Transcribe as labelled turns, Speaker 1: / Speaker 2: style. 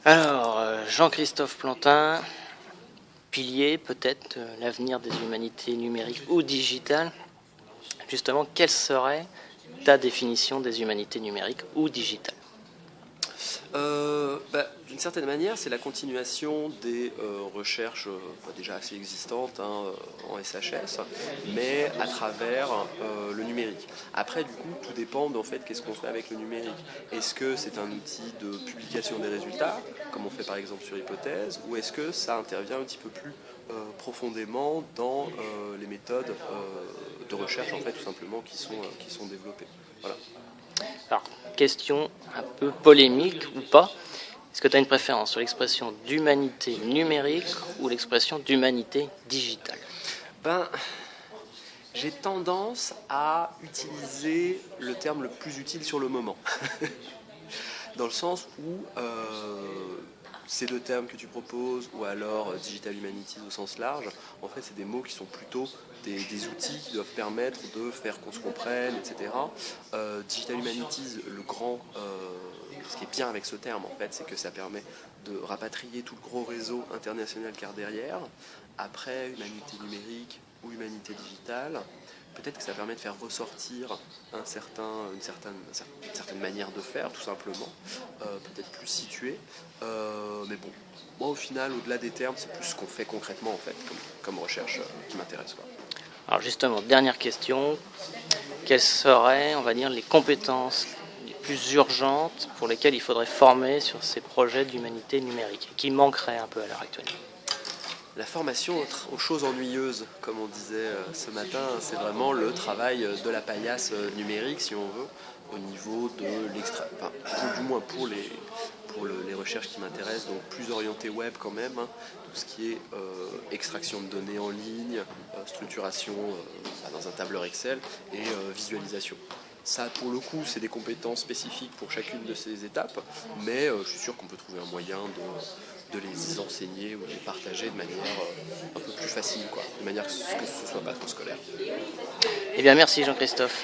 Speaker 1: Alors, Jean-Christophe Plantin, pilier peut-être l'avenir des humanités numériques ou digitales. Justement, quelle serait ta définition des humanités numériques ou digitales?
Speaker 2: D'une certaine manière, c'est la continuation des recherches déjà assez existantes en SHS, mais à travers le numérique. Après, du coup, tout dépend en fait qu'est-ce qu'on fait avec le numérique. Est-ce que c'est un outil de publication des résultats, comme on fait par exemple sur Hypothèse, ou est-ce que ça intervient un petit peu plus profondément dans les méthodes de recherche en fait tout simplement qui sont développées. Voilà.
Speaker 1: Alors, question un peu polémique ou pas. Est-ce que tu as une préférence sur l'expression d'humanité numérique ou l'expression d'humanité digitale?
Speaker 2: J'ai tendance à utiliser le terme le plus utile sur le moment. Dans le sens où ces deux termes que tu proposes, ou alors Digital Humanities au sens large, en fait, c'est des mots qui sont plutôt des outils qui doivent permettre de faire qu'on se comprenne, etc. Digital Humanities, ce qui est bien avec ce terme, en fait, c'est que ça permet de rapatrier tout le gros réseau international qu'il y a derrière. Après, humanité numérique ou humanité digitale, peut-être que ça permet de faire ressortir une certaine manière de faire, tout simplement, peut-être plus située. Mais bon, moi au final, au-delà des termes, c'est plus ce qu'on fait concrètement en fait, comme recherche qui m'intéresse.
Speaker 1: Alors justement, dernière question, quelles seraient, on va dire, les compétences les plus urgentes pour lesquelles il faudrait former sur ces projets d'humanité numérique, qui manqueraient un peu à l'heure actuelle?
Speaker 2: La formation aux choses ennuyeuses, comme on disait ce matin, c'est vraiment le travail de la paillasse numérique, si on veut, au niveau de du moins pour les recherches qui m'intéressent, donc plus orienté web quand même, tout ce qui est extraction de données en ligne, structuration dans un tableur Excel et visualisation. Ça, pour le coup, c'est des compétences spécifiques pour chacune de ces étapes, mais je suis sûr qu'on peut trouver un moyen de les enseigner ou de les partager de manière un peu plus facile, de manière que ce soit pas trop scolaire.
Speaker 1: Eh bien, merci Jean-Christophe.